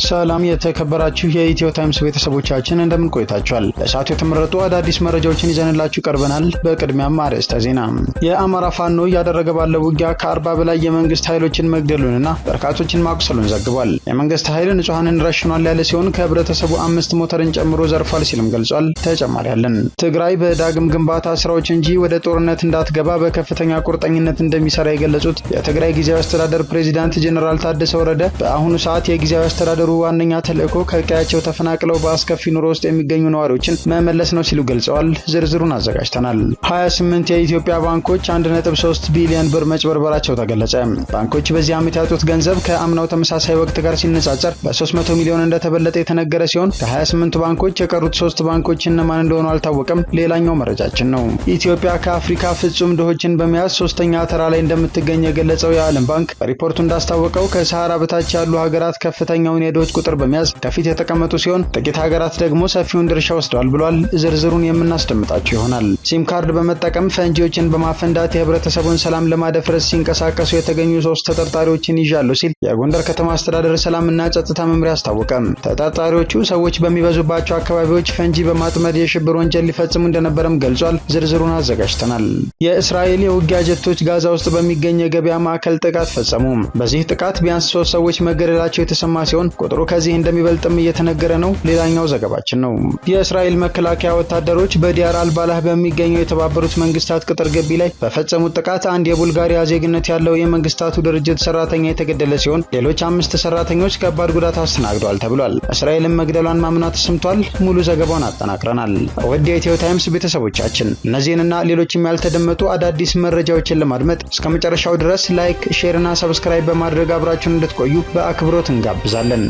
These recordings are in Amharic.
ሰላም የተከበራችሁ የኢትዮ ታይምስ ቤተሰቦቻችን እንደምን ቆይታችኋል? ለሰዓቱ የተመረጡ አዳዲስ መረጃዎችን ይዘንላችሁ ቀርበናል። በቅድሚያም አርዕስተ ዜና። የአማራ ፋኖ እያደረገ ባለው ውጊያ ከ40 በላይ የመንግስት ኃይሎችን መግደሉንና በርካቶችን ማቁሰሉን ዘግቧል። የመንግስት ኃይል ንጹሃንን ረሽኗል ያለ ሲሆን ከህብረተሰቡ 5 ሞተርን ጨምሮ ዘርፏል ሲልም ገልጿል። ተጨማሪ ያለን። ትግራይ በዳግም ግንባታ ስራዎች እንጂ ወደ ጦርነት እንዳትገባ በከፍተኛ ቁርጠኝነት እንደሚሰራ የገለጹት የትግራይ ጊዜያዊ አስተዳደር ፕሬዝዳንት ጀነራል ታደሰ ወረደ በአሁኑ ሰዓት የጊዜያዊ አስተዳደሩ ዋነኛ ተልዕኮ ከቀያቸው ተፈናቅለው በአስከፊ ኑሮ ውስጥ የሚገኙ ነዋሪዎችን መመለስ ነው ሲሉ ገልጸዋል። ዝርዝሩን አዘጋጅተናል። 28 የኢትዮጵያ ባንኮች 1.3 ቢሊዮን ብር መጭበርበራቸው ተገለጸ። ባንኮች በዚህ ዓመት ያጡት ገንዘብ ከአምናው ተመሳሳይ ወቅት ጋር ሲነጻጸር በ300 ሚሊዮን እንደተበለጠ የተነገረ ሲሆን ከ28 ባንኮች የቀሩት 3 ባንኮች እነማን እንደሆኑ አልታወቀም። ሌላኛው መረጃችን ነው። ኢትዮጵያ ከአፍሪካ ፍጹም ድሆችን በመያዝ 3ኛ ተራ ላይ እንደምትገኝ የገለጸው የዓለም ባንክ በሪፖርቱ እንዳስታወቀው ከሰሃራ በታች ያሉ ሀገራት ከፍተኛውን የድሆች ቁጥር በመያዝ ከፊት የተቀመጡ ሲሆን ጥቂት ሀገራት ደግሞ ሰፊውን ድርሻ ወስደዋል ብሏል። ዝርዝሩን የምናስደምጣችሁ ይሆናል። ሲም ካርድ በመጠቀም ፈንጂዎችን በማፈንዳት የህብረተሰቡን ሰላም ለማደፍረስ ሲንቀሳቀሱ የተገኙ 3 ተጠርጣሪዎችን ይዣሉ ሲል የጎንደር ከተማ አስተዳደር ሰላምና ጸጥታ መምሪያ አስታወቀ። ተጠርጣሪዎቹ ሰዎች በሚበዙባቸው አካባቢዎች ፈንጂ በማጥመድ የሽብር ወንጀል ሊፈጽሙ እንደነበረም ገልጿል። ዝርዝሩን አዘጋጅተናል። የእስራኤል የውጊያ ጀቶች ጋዛ ውስጥ በሚገኝ የገበያ ማዕከል ጥቃት ፈጸሙ። በዚህ ጥቃት ቢያንስ 3 ሰዎች መገደላቸው የተሰማ ሲሆን ቁጥሩ ከዚህ እንደሚበልጥም እየተነገረ ነው። ሌላኛው ዘገባችን ነው። የእስራኤል መከላከያ ወታደሮች በዲያር አልባላህ በሚገኘው የተባበሩት መንግስታት ቅጥር ግቢ ላይ በፈጸሙት ጥቃት አንድ የቡልጋሪያ ዜግነት ያለው የመንግስታቱ ድርጅት ሰራተኛ የተገደለ ሲሆን ሌሎች 5 ሰራተኞች ከባድ ጉዳት አስተናግደዋል ተብሏል። እስራኤልም መግደሏን ማምኗ ተሰምቷል። ሙሉ ዘገባውን አጠናቅረናል። ወደ ኢትዮ ታይምስ ቤተሰቦቻችን እነዚህንና ሌሎችም ያልተደመጡ አዳዲስ መረጃዎችን ለማድመጥ እስከ መጨረሻው ድረስ ላይክ፣ ሼር እና ሰብስክራይብ በማድረግ አብራችሁን እንድትቆዩ በአክብሮት እንጋብዛለን።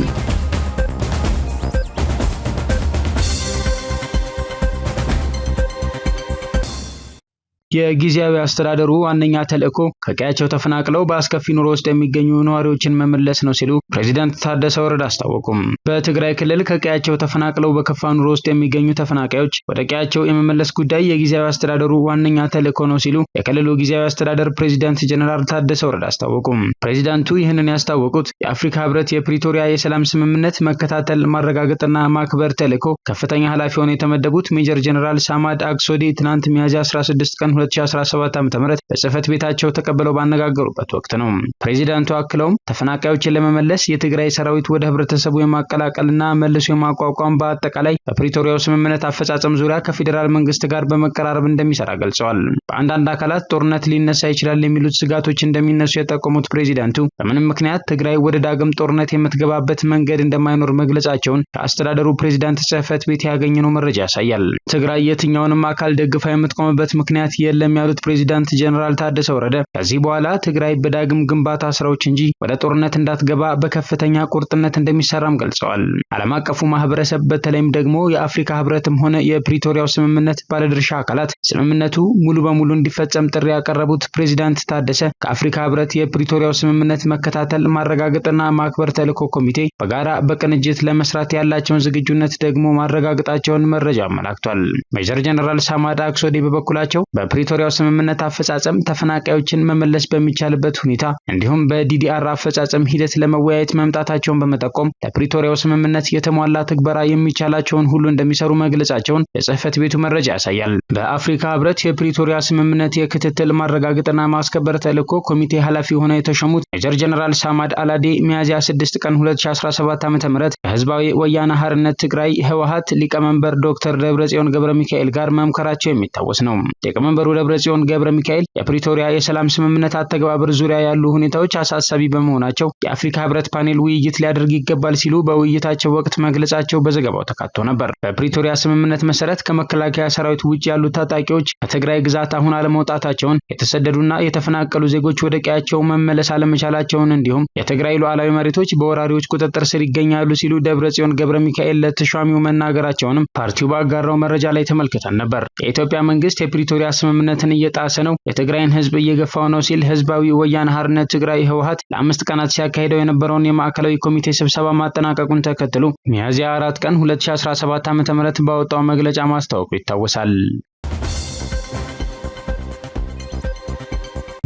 የጊዜያዊ አስተዳደሩ ዋነኛ ተልዕኮ ከቀያቸው ተፈናቅለው በአስከፊ ኑሮ ውስጥ የሚገኙ ነዋሪዎችን መመለስ ነው ሲሉ ፕሬዝዳንት ታደሰ ወረደ አስታወቁም። በትግራይ ክልል ከቀያቸው ተፈናቅለው በከፋ ኑሮ ውስጥ የሚገኙ ተፈናቃዮች ወደ ቀያቸው የመመለስ ጉዳይ የጊዜያዊ አስተዳደሩ ዋነኛ ተልዕኮ ነው ሲሉ የክልሉ ጊዜያዊ አስተዳደር ፕሬዝዳንት ጀነራል ታደሰ ወረደ አስታወቁም። ፕሬዝዳንቱ ይህንን ያስታወቁት የአፍሪካ ህብረት የፕሪቶሪያ የሰላም ስምምነት መከታተል ማረጋገጥና ማክበር ተልዕኮ ከፍተኛ ኃላፊ ሆነው የተመደቡት ሜጀር ጀነራል ሳማድ አክሶዲ ትናንት ሚያዝያ 16 ቀን 2017 ዓ.ም በጽህፈት ቤታቸው ተቀበለው ባነጋገሩበት ወቅት ነው። ፕሬዝዳንቱ አክለውም ተፈናቃዮችን ለመመለስ የትግራይ ሰራዊት ወደ ህብረተሰቡ የማቀላቀልና መልሶ የማቋቋም በአጠቃላይ በፕሪቶሪያው ስምምነት አፈጻጸም ዙሪያ ከፌዴራል መንግስት ጋር በመቀራረብ እንደሚሰራ ገልጸዋል። በአንዳንድ አካላት ጦርነት ሊነሳ ይችላል የሚሉት ስጋቶች እንደሚነሱ የጠቆሙት ፕሬዝዳንቱ በምንም ምክንያት ትግራይ ወደ ዳግም ጦርነት የምትገባበት መንገድ እንደማይኖር መግለጻቸውን ከአስተዳደሩ ፕሬዝዳንት ጽህፈት ቤት ያገኘነው መረጃ ያሳያል። ትግራይ የትኛውንም አካል ደግፋ የምትቆምበት ምክንያት የለም ያሉት ፕሬዝዳንት ጀነራል ታደሰ ወረደ ከዚህ በኋላ ትግራይ በዳግም ግንባታ ስራዎች እንጂ ወደ ጦርነት እንዳትገባ በከፍተኛ ቁርጥነት እንደሚሰራም ገልጸዋል። ዓለም አቀፉ ማህበረሰብ በተለይም ደግሞ የአፍሪካ ህብረትም ሆነ የፕሪቶሪያው ስምምነት ባለድርሻ አካላት ስምምነቱ ሙሉ በሙሉ እንዲፈጸም ጥሪ ያቀረቡት ፕሬዝዳንት ታደሰ ከአፍሪካ ህብረት የፕሪቶሪያው ስምምነት መከታተል ማረጋገጥና ማክበር ተልዕኮ ኮሚቴ በጋራ በቅንጅት ለመስራት ያላቸውን ዝግጁነት ደግሞ ማረጋገጣቸውን መረጃ አመላክቷል። ሜጀር ጀነራል ሳማድ አክሶዲ በበኩላቸው በፕሪቶሪያው ስምምነት አፈጻጸም ተፈናቃዮችን መመለስ በሚቻልበት ሁኔታ እንዲሁም በዲዲአር አፈጻጸም ሂደት ለመወያየት መምጣታቸውን በመጠቆም ለፕሪቶሪያው ስምምነት የተሟላ ትግበራ የሚቻላቸውን ሁሉ እንደሚሰሩ መግለጻቸውን የጽህፈት ቤቱ መረጃ ያሳያል። በአፍሪካ ህብረት የፕሪቶሪያ ስምምነት የክትትል ማረጋገጥና ማስከበር ተልዕኮ ኮሚቴ ኃላፊ ሆነው የተሾሙት ሜጀር ጀነራል ሳማድ አላዴ ሚያዝያ 6 ቀን 2017 ዓ.ም ከህዝባዊ ወያነ ሓርነት ትግራይ ህወሓት ሊቀመንበር ዶክተር ደብረጽዮን ገብረሚካኤል ጋር መምከራቸው የሚታወስ ነው። ሊቀመንበሩ ደብረጽዮን ገብረሚካኤል የፕሪቶሪያ የሰላም ስምምነት አተገባበር ዙሪያ ያሉ ሁኔታዎች አሳሳቢ በመሆናቸው የአፍሪካ ህብረት ፓኔል ውይይት ሊያደርግ ይገባል ሲሉ በውይይታቸው ወቅት መግለጻቸው በዘገባው ተካቶ ነበር። በፕሪቶሪያ ስምምነት መሰረት ከመከላከያ ሰራዊት ውጭ ያሉ ታጣቂዎች ከትግራይ ግዛት አሁን አለመውጣታቸውን፣ የተሰደዱና የተፈናቀሉ ዜጎች ወደ ቀያቸው መመለስ አለመቻላቸውን እንዲሁም የትግራይ ሉዓላዊ መሬቶች በወራሪዎች ቁጥጥር ስር ይገኛሉ ሲሉ ደብረጽዮን ገብረሚካኤል ለተሿሚው መናገራቸውንም ፓርቲው ባጋራው መረጃ ላይ ተመልክተን ነበር። የኢትዮጵያ መንግስት የፕሪቶሪያ ስምምነትን እየጣሰ ነው፣ የትግራይን ህዝብ እየገፋው ነው ሲል ህዝባዊ ወያነ ሓርነት ትግራይ ህወሓት ለ5 ቀናት ሲያካሂደው የነበረውን የማዕከላዊ ኮሚቴ ስብሰባ ማጠናቀቁን ተከትሎ ሚያዝያ 4 ቀን 2017 ዓ.ም ባወጣው መግለጫ ማስታወቁ ይታወሳል።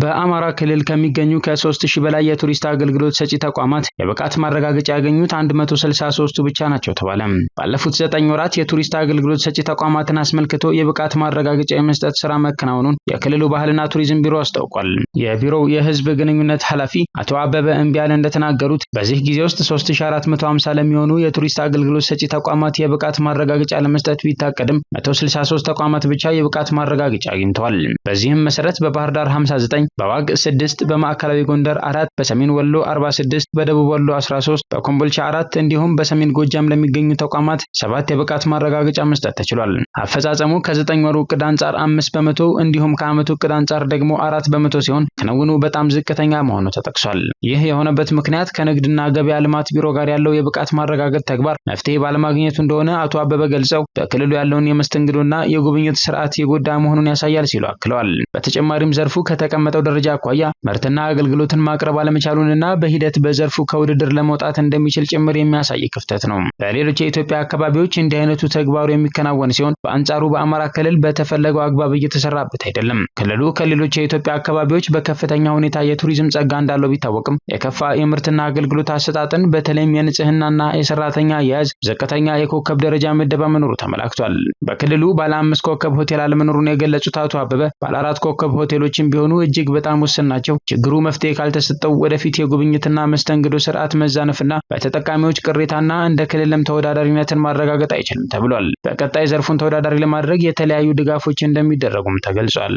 በአማራ ክልል ከሚገኙ ከ3000 በላይ የቱሪስት አገልግሎት ሰጪ ተቋማት የብቃት ማረጋገጫ ያገኙት 163ቱ ብቻ ናቸው ተባለ። ባለፉት 9 ወራት የቱሪስት አገልግሎት ሰጪ ተቋማትን አስመልክቶ የብቃት ማረጋገጫ የመስጠት ስራ መከናወኑን የክልሉ ባህልና ቱሪዝም ቢሮ አስታውቋል። የቢሮው የህዝብ ግንኙነት ኃላፊ አቶ አበበ እምቢያለ እንደተናገሩት በዚህ ጊዜ ውስጥ 3450 ለሚሆኑ የቱሪስት አገልግሎት ሰጪ ተቋማት የብቃት ማረጋገጫ ለመስጠት ቢታቀድም 163 ተቋማት ብቻ የብቃት ማረጋገጫ አግኝተዋል። በዚህም መሰረት በባህር ዳር 59፣ በዋግ 6፣ በማዕከላዊ ጎንደር 4፣ በሰሜን ወሎ 46፣ በደቡብ ወሎ 13፣ በኮምቦልቻ 4 እንዲሁም በሰሜን ጎጃም ለሚገኙ ተቋማት 7 የብቃት ማረጋገጫ መስጠት ተችሏል። አፈጻጸሙ ከ9 ወሩ ዕቅድ አንጻር 5 በመቶ እንዲሁም ከዓመቱ ዕቅድ አንጻር ደግሞ 4 በመቶ ሲሆን ክንውኑ በጣም ዝቅተኛ መሆኑ ተጠቅሷል። ይህ የሆነበት ምክንያት ከንግድና ገበያ ልማት ቢሮ ጋር ያለው የብቃት ማረጋገጥ ተግባር መፍትሄ ባለማግኘቱ እንደሆነ አቶ አበበ ገልጸው በክልሉ ያለውን የመስተንግዶና የጉብኝት ስርዓት የጎዳ መሆኑን ያሳያል ሲሉ አክለዋል። በተጨማሪም ዘርፉ ከተቀመጠው ደረጃ አኳያ ምርትና አገልግሎትን ማቅረብ አለመቻሉንና በሂደት በዘርፉ ከውድድር ለመውጣት እንደሚችል ጭምር የሚያሳይ ክፍተት ነው። በሌሎች የኢትዮጵያ አካባቢዎች እንዲህ አይነቱ ተግባሩ የሚከናወን ሲሆን በአንጻሩ በአማራ ክልል በተፈለገው አግባብ እየተሰራበት አይደለም። ክልሉ ከሌሎች የኢትዮጵያ አካባቢዎች በከፍተኛ ሁኔታ የቱሪዝም ጸጋ እንዳለው ቢታወቅም የከፋ የምርትና አገልግሎት አሰጣጥን በተለይም የንጽህናና የሰራተኛ አያያዝ ዝቅተኛ የኮከብ ደረጃ ምደባ መኖሩ ተመላክቷል። በክልሉ ባለ 5 ኮከብ ሆቴል አለመኖሩን የገለጹት አቶ አበበ ባለ 4 ኮከብ ሆቴሎችም ቢሆኑ እጅግ በጣም ውስን ናቸው። ችግሩ መፍትሄ ካልተሰጠው ወደፊት የጉብኝትና መስተንግዶ ስርዓት መዛነፍና በተጠቃሚዎች ቅሬታና እንደ ክልልም ተወዳዳሪነትን ማረጋገጥ አይችልም ተብሏል። በቀጣይ ዘርፉን ተወዳዳሪ ለማድረግ የተለያዩ ድጋፎች እንደሚደረጉም ተገልጿል።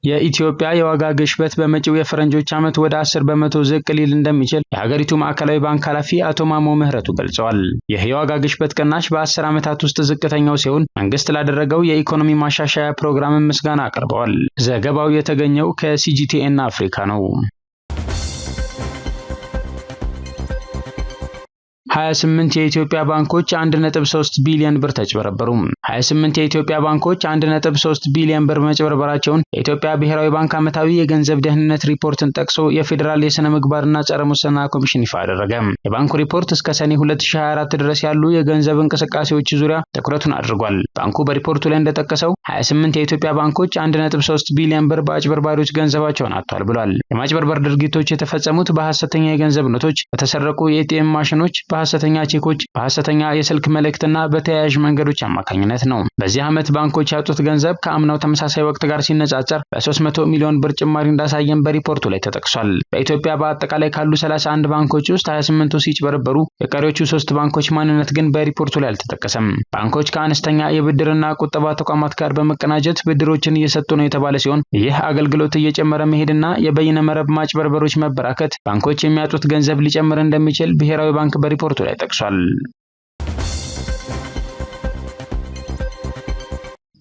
የኢትዮጵያ የዋጋ ግሽበት በመጪው የፈረንጆች ዓመት ወደ 10 በመቶ ዝቅ ሊል እንደሚችል የሀገሪቱ ማዕከላዊ ባንክ ኃላፊ አቶ ማሞ ምህረቱ ገልጸዋል። ይህ የዋጋ ግሽበት ቅናሽ በ10 ዓመታት ውስጥ ዝቅተኛው ሲሆን መንግስት ላደረገው የኢኮኖሚ ማሻሻያ ፕሮግራም ምስጋና አቅርበዋል። ዘገባው የተገኘው ከሲጂቲኤን አፍሪካ ነው። 28 የኢትዮጵያ ባንኮች 1.3 ቢሊዮን ብር ተጭበረበሩ። 28 የኢትዮጵያ ባንኮች 1.3 ቢሊዮን ብር መጭበርበራቸውን የኢትዮጵያ ብሔራዊ ባንክ ዓመታዊ የገንዘብ ደህንነት ሪፖርትን ጠቅሶ የፌዴራል የሥነ ምግባርና ጸረ ሙስና ኮሚሽን ይፋ አደረገ። የባንኩ ሪፖርት እስከ ሰኔ 2024 ድረስ ያሉ የገንዘብ እንቅስቃሴዎች ዙሪያ ትኩረቱን አድርጓል። ባንኩ በሪፖርቱ ላይ እንደጠቀሰው 28 የኢትዮጵያ ባንኮች 1.3 ቢሊዮን ብር በአጭበርባሪዎች ገንዘባቸውን አጥተዋል ብሏል። የማጭበርበር ድርጊቶች የተፈጸሙት በሐሰተኛ የገንዘብ ኖቶች፣ በተሰረቁ የኤቲኤም ማሽኖች፣ በሐሰተኛ ቼኮች፣ በሐሰተኛ የስልክ መልእክትና በተያያዥ መንገዶች አማካኝነት ነው። በዚህ ዓመት ባንኮች ያጡት ገንዘብ ከአምናው ተመሳሳይ ወቅት ጋር ሲነጻጸር በ300 ሚሊዮን ብር ጭማሪ እንዳሳየም በሪፖርቱ ላይ ተጠቅሷል። በኢትዮጵያ በአጠቃላይ ካሉ 31 ባንኮች ውስጥ 28ቱ ሲጭበረበሩ የቀሪዎቹ 3 ባንኮች ማንነት ግን በሪፖርቱ ላይ አልተጠቀሰም። ባንኮች ከአነስተኛ የብድርና ቁጠባ ተቋማት ጋር በመቀናጀት ብድሮችን እየሰጡ ነው የተባለ ሲሆን ይህ አገልግሎት እየጨመረ መሄድና የበይነ መረብ ማጭበርበሮች መበራከት ባንኮች የሚያጡት ገንዘብ ሊጨምር እንደሚችል ብሔራዊ ባንክ በሪፖርቱ ላይ ጠቅሷል።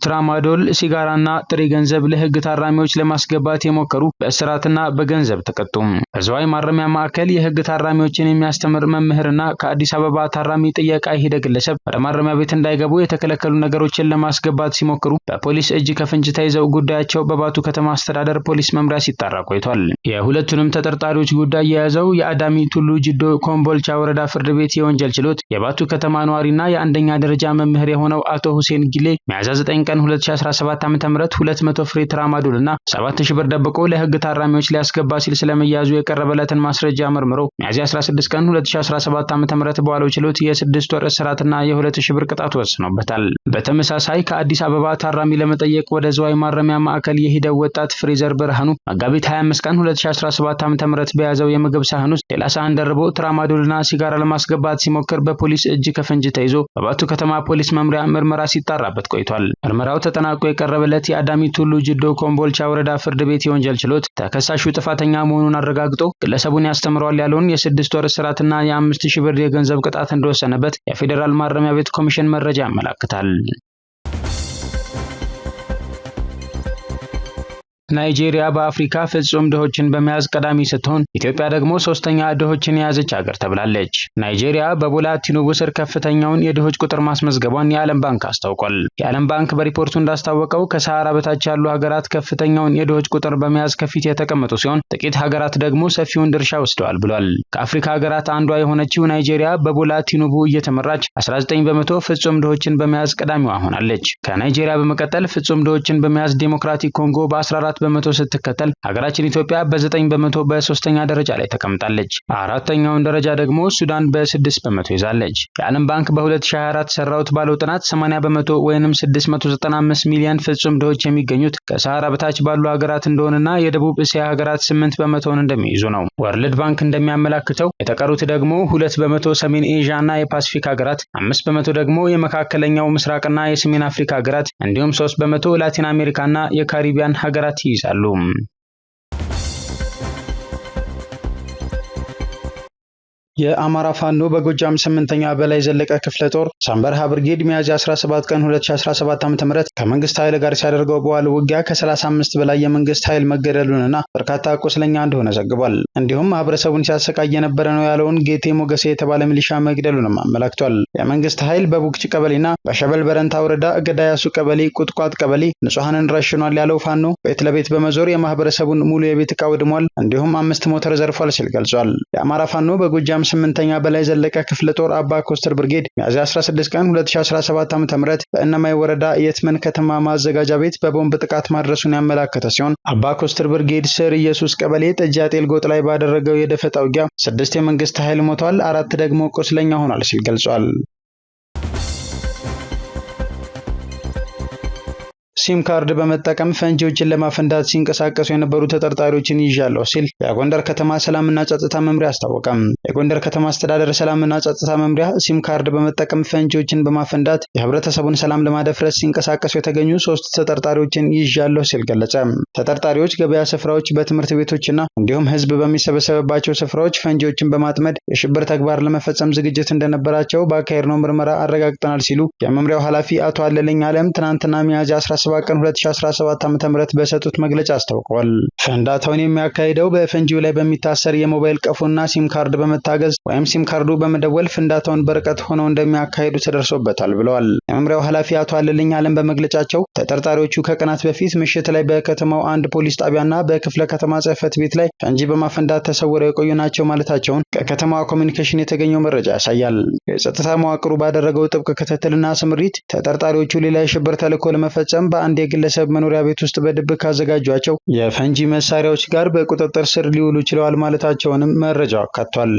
ትራማዶል፣ ሲጋራና ጥሬ ገንዘብ ለህግ ታራሚዎች ለማስገባት የሞከሩ በእስራትና በገንዘብ ተቀጡ። በዝዋይ ማረሚያ ማዕከል የህግ ታራሚዎችን የሚያስተምር መምህርና ከአዲስ አበባ ታራሚ ጥየቃ የሄደ ግለሰብ ወደ ማረሚያ ቤት እንዳይገቡ የተከለከሉ ነገሮችን ለማስገባት ሲሞክሩ በፖሊስ እጅ ከፍንጅ ተይዘው ጉዳያቸው በባቱ ከተማ አስተዳደር ፖሊስ መምሪያ ሲጣራ ቆይቷል። የሁለቱንም ተጠርጣሪዎች ጉዳይ የያዘው የአዳሚ ቱሉ ጅዶ ኮምቦልቻ ወረዳ ፍርድ ቤት የወንጀል ችሎት የባቱ ከተማ ነዋሪና የአንደኛ ደረጃ መምህር የሆነው አቶ ሁሴን ጊሌ ሚያዝያ 9 ቀን 2017 ዓ.ም 200 ፍሬ ትራማዶል እና 7000 ብር ደብቆ ለህግ ታራሚዎች ሊያስገባ ሲል ስለመያዙ የቀረበለትን ማስረጃ መርምሮ ሚያዝያ 16 ቀን 2017 ዓ.ም በዋለው ችሎት የ6 ወር እስራትና የ2000 ብር ቅጣት ወስኖበታል። በተመሳሳይ ከአዲስ አበባ ታራሚ ለመጠየቅ ወደ ዝዋይ ማረሚያ ማዕከል የሄደው ወጣት ፍሬዘር ብርሃኑ መጋቢት 25 ቀን 2017 ዓ.ም በያዘው የምግብ ሳህን ውስጥ ሌላ ሳህን ደርቦ ትራማዶልና ሲጋራ ለማስገባት ሲሞክር በፖሊስ እጅ ከፍንጅ ተይዞ በባቱ ከተማ ፖሊስ መምሪያ ምርመራ ሲጣራበት ቆይቷል። ምርመራው ተጠናቆ የቀረበለት የአዳሚ ቱሉ ጅዶ ኮምቦልቻ ወረዳ ፍርድ ቤት የወንጀል ችሎት ተከሳሹ ጥፋተኛ መሆኑን አረጋግጦ ግለሰቡን ያስተምረዋል ያለውን የ6 ወር እስራትና የ5000 ብር የገንዘብ ቅጣት እንደወሰነበት የፌዴራል ማረሚያ ቤት ኮሚሽን መረጃ ያመለክታል። ናይጄሪያ በአፍሪካ ፍጹም ድሆችን በመያዝ ቀዳሚ ስትሆን ኢትዮጵያ ደግሞ ሶስተኛ ድሆችን የያዘች ሀገር ተብላለች። ናይጄሪያ በቦላ ቲኑቡ ስር ከፍተኛውን የድሆች ቁጥር ማስመዝገቧን የዓለም ባንክ አስታውቋል። የዓለም ባንክ በሪፖርቱ እንዳስታወቀው ከሰሃራ በታች ያሉ ሀገራት ከፍተኛውን የድሆች ቁጥር በመያዝ ከፊት የተቀመጡ ሲሆን ጥቂት ሀገራት ደግሞ ሰፊውን ድርሻ ወስደዋል ብሏል። ከአፍሪካ ሀገራት አንዷ የሆነችው ናይጄሪያ በቦላ ቲኑቡ እየተመራች 19 በመቶ ፍጹም ድሆችን በመያዝ ቀዳሚዋ ሆናለች። ከናይጄሪያ በመቀጠል ፍጹም ድሆችን በመያዝ ዴሞክራቲክ ኮንጎ በ14 በመቶ ስትከተል ሀገራችን ኢትዮጵያ በ9 በመቶ በሶስተኛ ደረጃ ላይ ተቀምጣለች። አራተኛውን ደረጃ ደግሞ ሱዳን በ6 በመቶ ይዛለች። የዓለም ባንክ በ2024 ሰራውት ባለው ጥናት 80 በመቶ ወይንም 695 ሚሊዮን ፍጹም ድሆች የሚገኙት ከሰሃራ በታች ባሉ ሀገራት እንደሆነና የደቡብ እስያ ሀገራት 8 በመቶውን እንደሚይዙ ነው። ወርልድ ባንክ እንደሚያመላክተው የተቀሩት ደግሞ 2 በመቶ ሰሜን ኤዥያ እና የፓሲፊክ ሀገራት፣ 5 በመቶ ደግሞ የመካከለኛው ምስራቅና የሰሜን አፍሪካ ሀገራት እንዲሁም 3 በመቶ ላቲን አሜሪካና የካሪቢያን ሀገራት ይይዛሉ። የአማራ ፋኖ በጎጃም 8ኛ በላይ ዘለቀ ክፍለ ጦር ሳምበርሃ ብርጌድ ሚያዝያ 17 ቀን 2017 ዓ.ም ከመንግስት ኃይል ጋር ሲያደርገው በዋለው ውጊያ ከ35 በላይ የመንግስት ኃይል መገደሉንና በርካታ ቁስለኛ እንደሆነ ዘግቧል። እንዲሁም ማህበረሰቡን ሲያሰቃይ የነበረ ነው ያለውን ጌቴ ሞገሴ የተባለ ሚሊሻ መግደሉንም አመላክቷል። የመንግስት ኃይል በቡክች ቀበሌና በሸበል በረንታ ወረዳ ገዳያሱ ቀበሌ፣ ቁጥቋጥ ቀበሌ ንጹሃንን ረሽኗል ያለው ፋኖ ቤት ለቤት በመዞር የማህበረሰቡን ሙሉ የቤት ዕቃ ወድሟል፣ እንዲሁም 5 ሞተር ዘርፏል ሲል ገልጿል። የአማራ ፋኖ በጎጃም 8ኛ በላይ ዘለቀ ክፍለ ጦር አባ ኮስተር ብርጌድ ሚያዝያ 16 ቀን 2017 ዓ.ም በእነማይ ወረዳ የትመን ከተማ ማዘጋጃ ቤት በቦምብ ጥቃት ማድረሱን ያመላከተ ሲሆን አባ ኮስተር ብርጌድ ስር ኢየሱስ ቀበሌ ጠጃጤል ጎጥ ላይ ባደረገው የደፈጣ ውጊያ 6 የመንግስት ኃይል ሞቷል፣ 4 ደግሞ ቁስለኛ ሆኗል ሲል ገልጿል። ሲም ካርድ በመጠቀም ፈንጂዎችን ለማፈንዳት ሲንቀሳቀሱ የነበሩ ተጠርጣሪዎችን ይዣለሁ ሲል የጎንደር ከተማ ሰላምና ጸጥታ መምሪያ አስታወቀ። የጎንደር ከተማ አስተዳደር ሰላምና ጸጥታ መምሪያ ሲም ካርድ በመጠቀም ፈንጂዎችን በማፈንዳት የህብረተሰቡን ሰላም ለማደፍረስ ሲንቀሳቀሱ የተገኙ 3 ተጠርጣሪዎችን ይዣለሁ ሲል ገለጸ። ተጠርጣሪዎች ገበያ ስፍራዎች፣ በትምህርት ቤቶችና እንዲሁም ህዝብ በሚሰበሰብባቸው ስፍራዎች ፈንጂዎችን በማጥመድ የሽብር ተግባር ለመፈጸም ዝግጅት እንደነበራቸው ባካሄድነው ምርመራ አረጋግጠናል ሲሉ የመምሪያው ኃላፊ አቶ አለልኝ አለም ትናንትና ሚያዝያ 17 ቀን 2017 ዓ.ም በሰጡት መግለጫ አስታውቀዋል። ፍንዳታውን የሚያካሂደው በፈንጂው ላይ በሚታሰር የሞባይል ቀፎና ሲም ካርድ በመታገዝ ወይም ሲም ካርዱ በመደወል ፍንዳታውን በርቀት ሆነው እንደሚያካሂዱ ተደርሶበታል ብለዋል። የመምሪያው ኃላፊ አቶ አለልኝ አለም በመግለጫቸው ተጠርጣሪዎቹ ከቀናት በፊት ምሽት ላይ በከተማው አንድ ፖሊስ ጣቢያና በክፍለ ከተማ ጽሕፈት ቤት ላይ ፈንጂ በማፈንዳት ተሰውረው የቆዩ ናቸው ማለታቸውን ከከተማዋ ኮሚኒኬሽን የተገኘው መረጃ ያሳያል። የጸጥታ መዋቅሩ ባደረገው ጥብቅ ክትትልና ስምሪት ተጠርጣሪዎቹ ሌላ የሽብር ተልዕኮ ለመፈጸም በአንድ የግለሰብ መኖሪያ ቤት ውስጥ በድብቅ ካዘጋጇቸው የፈንጂ መሳሪያዎች ጋር በቁጥጥር ስር ሊውሉ ችለዋል ማለታቸውንም መረጃው አካቷል።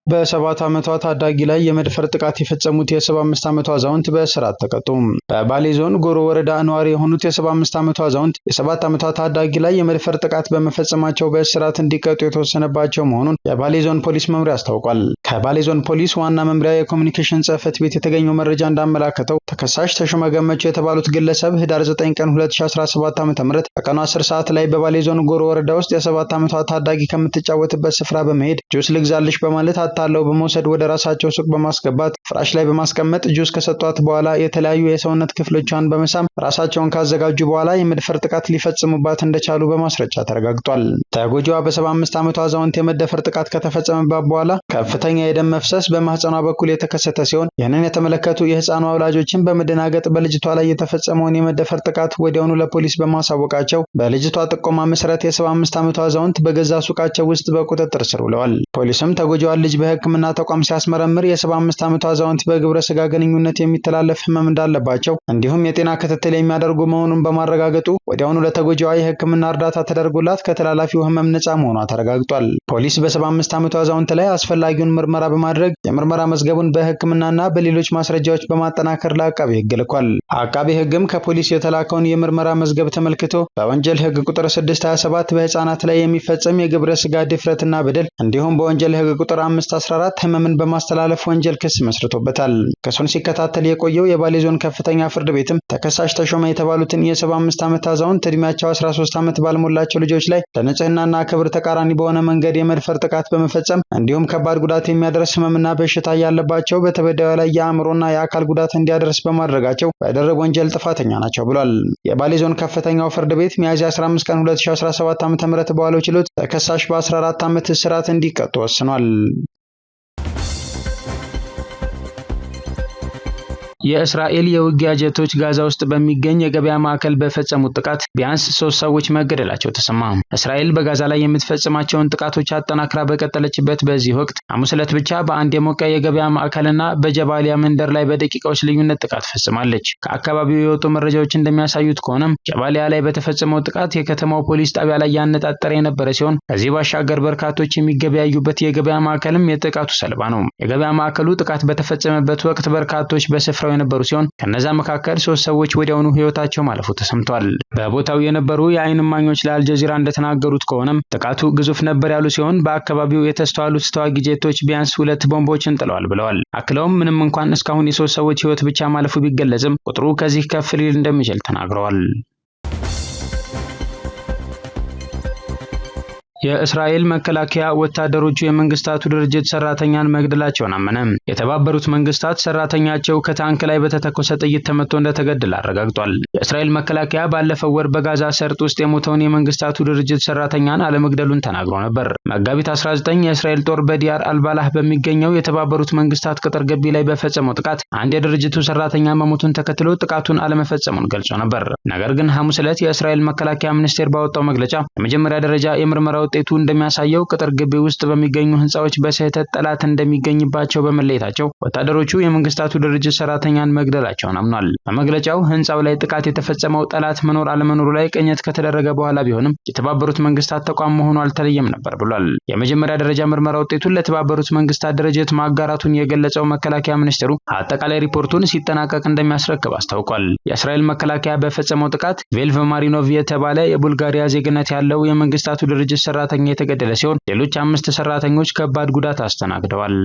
በ7 ዓመቷ ታዳጊ ላይ የመድፈር ጥቃት የፈጸሙት የ75 ዓመቷ አዛውንት በእስራት ተቀጡ። በባሌ ዞን ጎሮ ወረዳ ነዋሪ የሆኑት የ75 ዓመቷ አዛውንት የ7 ዓመቷ ታዳጊ ላይ የመድፈር ጥቃት በመፈጸማቸው በእስራት እንዲቀጡ የተወሰነባቸው መሆኑን የባሌ ዞን ፖሊስ መምሪያ አስታውቋል። ከባሌ ዞን ፖሊስ ዋና መምሪያ የኮሚኒኬሽን ጽሕፈት ቤት የተገኘው መረጃ እንዳመላከተው ተከሳሽ ተሾመ ገመቸው የተባሉት ግለሰብ ህዳር 9 ቀን 2017 ዓ.ም ከቀኑ 10 ሰዓት ላይ በባሌ ዞን ጎሮ ወረዳ ውስጥ የ7 ዓመቷ ታዳጊ ከምትጫወትበት ስፍራ በመሄድ ጁስ ልግዛልሽ በማለት አታለው በመውሰድ ወደ ራሳቸው ሱቅ በማስገባት ፍራሽ ላይ በማስቀመጥ ጁስ ከሰጧት በኋላ የተለያዩ የሰውነት ክፍሎቿን በመሳም ራሳቸውን ካዘጋጁ በኋላ የመድፈር ጥቃት ሊፈጽሙባት እንደቻሉ በማስረጃ ተረጋግጧል። ተጎጂዋ በ75 ዓመቷ አዛውንት የመደፈር ጥቃት ከተፈጸመባት በኋላ ከፍተኛ የደም መፍሰስ በማህፀኗ በኩል የተከሰተ ሲሆን ይህንን የተመለከቱ የህፃኗ ወላጆችን በመደናገጥ በልጅቷ ላይ የተፈጸመውን የመደፈር ጥቃት ወዲያውኑ ለፖሊስ በማሳወቃቸው በልጅቷ ጥቆማ መሰረት የ75 ዓመቷ አዛውንት በገዛ ሱቃቸው ውስጥ በቁጥጥር ስር ውለዋል። ፖሊስም ተጎጂዋን ልጅ በሕክምና ተቋም ሲያስመረምር የ75 ዓመቷ አዛውንት በግብረ ስጋ ግንኙነት የሚተላለፍ ህመም እንዳለባቸው እንዲሁም የጤና ክትትል የሚያደርጉ መሆኑን በማረጋገጡ ወዲያውኑ ለተጎጂዋ የሕክምና እርዳታ ተደርጎላት ከተላላፊው ህመም ነፃ መሆኗ ተረጋግጧል። ፖሊስ በ75 ዓመቷ አዛውንት ላይ አስፈላጊውን ምርመራ በማድረግ የምርመራ መዝገቡን በሕክምናና በሌሎች ማስረጃዎች በማጠናከር ለአቃቤ ሕግ ልኳል። አቃቤ ሕግም ከፖሊስ የተላከውን የምርመራ መዝገብ ተመልክቶ በወንጀል ሕግ ቁጥር 627 በህፃናት ላይ የሚፈጸም የግብረ ስጋ ድፍረትና በደል እንዲሁም በወንጀል ሕግ ቁጥር 514 ህመምን በማስተላለፍ ወንጀል ክስ መስርቶበታል። ክሱን ሲከታተል የቆየው የባሌ ዞን ከፍተኛ ፍርድ ቤትም ተከሳሽ ተሾመ የተባሉትን የ75 ዓመት አዛውንት እድሜያቸው 13 ዓመት ባልሞላቸው ልጆች ላይ ለንጽህናና ክብር ተቃራኒ በሆነ መንገድ የመድፈር ጥቃት በመፈጸም እንዲሁም ከባድ ጉዳት የሚያደርስ ህመምና በሽታ ያለባቸው በተበዳዩ ላይ የአእምሮና የአካል ጉዳት እንዲያደርስ በማድረጋቸው በተደረገ ወንጀል ጥፋተኛ ናቸው ብሏል። የባሌ ዞን ከፍተኛው ፍርድ ቤት ሚያዝያ 15 ቀን 2017 ዓ.ም በዋለው ችሎት ተከሳሽ በ14 ዓመት እስራት እንዲቀጡ ወስኗል። የእስራኤል የውጊያ ጀቶች ጋዛ ውስጥ በሚገኝ የገበያ ማዕከል በፈጸሙት ጥቃት ቢያንስ 3 ሰዎች መገደላቸው ተሰማ። እስራኤል በጋዛ ላይ የምትፈጽማቸውን ጥቃቶች አጠናክራ በቀጠለችበት በዚህ ወቅት ሐሙስ ዕለት ብቻ በአንድ የሞቀ የገበያ ማዕከልና በጀባሊያ መንደር ላይ በደቂቃዎች ልዩነት ጥቃት ፈጽማለች። ከአካባቢው የወጡ መረጃዎች እንደሚያሳዩት ከሆነም ጀባሊያ ላይ በተፈጸመው ጥቃት የከተማው ፖሊስ ጣቢያ ላይ ያነጣጠረ የነበረ ሲሆን ከዚህ ባሻገር በርካቶች የሚገበያዩበት የገበያ ማዕከልም የጥቃቱ ሰለባ ነው። የገበያ ማዕከሉ ጥቃት በተፈጸመበት ወቅት በርካቶች በስፍራው የነበሩ ሲሆን ከነዛ መካከል 3 ሰዎች ወዲያውኑ ህይወታቸው ማለፉ ተሰምቷል። በቦታው የነበሩ የዓይን እማኞች ለአልጀዚራ እንደተናገሩት ከሆነም ጥቃቱ ግዙፍ ነበር ያሉ ሲሆን በአካባቢው የተስተዋሉት ተዋጊ ጄቶች ቢያንስ 2 ቦምቦችን ጥለዋል ብለዋል። አክለውም ምንም እንኳን እስካሁን የ3 ሰዎች ህይወት ብቻ ማለፉ ቢገለጽም ቁጥሩ ከዚህ ከፍ ሊል እንደሚችል ተናግረዋል። የእስራኤል መከላከያ ወታደሮቹ የመንግስታቱ ድርጅት ሰራተኛን መግደላቸውን አመነ። የተባበሩት መንግስታት ሰራተኛቸው ከታንክ ላይ በተተኮሰ ጥይት ተመቶ እንደተገደለ አረጋግጧል። የእስራኤል መከላከያ ባለፈው ወር በጋዛ ሰርጥ ውስጥ የሞተውን የመንግስታቱ ድርጅት ሰራተኛን አለመግደሉን ተናግሮ ነበር። መጋቢት 19 የእስራኤል ጦር በዲያር አልባላህ በሚገኘው የተባበሩት መንግስታት ቅጥር ግቢ ላይ በፈጸመው ጥቃት አንድ የድርጅቱ ሰራተኛ መሞቱን ተከትሎ ጥቃቱን አለመፈጸሙን ገልጾ ነበር። ነገር ግን ሐሙስ ዕለት የእስራኤል መከላከያ ሚኒስቴር ባወጣው መግለጫ የመጀመሪያ ደረጃ የምርመራ ውጤቱ እንደሚያሳየው ቅጥር ግቢ ውስጥ በሚገኙ ህንጻዎች በስህተት ጠላት እንደሚገኝባቸው በመለየታቸው ወታደሮቹ የመንግስታቱ ድርጅት ሰራተኛን መግደላቸውን አምኗል። በመግለጫው ህንጻው ላይ ጥቃት የተፈጸመው ጠላት መኖር አለመኖሩ ላይ ቅኝት ከተደረገ በኋላ ቢሆንም የተባበሩት መንግስታት ተቋም መሆኑ አልተለየም ነበር ብሏል። የመጀመሪያ ደረጃ ምርመራ ውጤቱን ለተባበሩት መንግስታት ድርጅት ማጋራቱን የገለጸው መከላከያ ሚኒስቴሩ አጠቃላይ ሪፖርቱን ሲጠናቀቅ እንደሚያስረክብ አስታውቋል። የእስራኤል መከላከያ በፈጸመው ጥቃት ቬልቭ ማሪኖቭ የተባለ የቡልጋሪያ ዜግነት ያለው የመንግስታቱ ድርጅት ሰራተኛ የተገደለ ሲሆን ሌሎች 5 ሰራተኞች ከባድ ጉዳት አስተናግደዋል።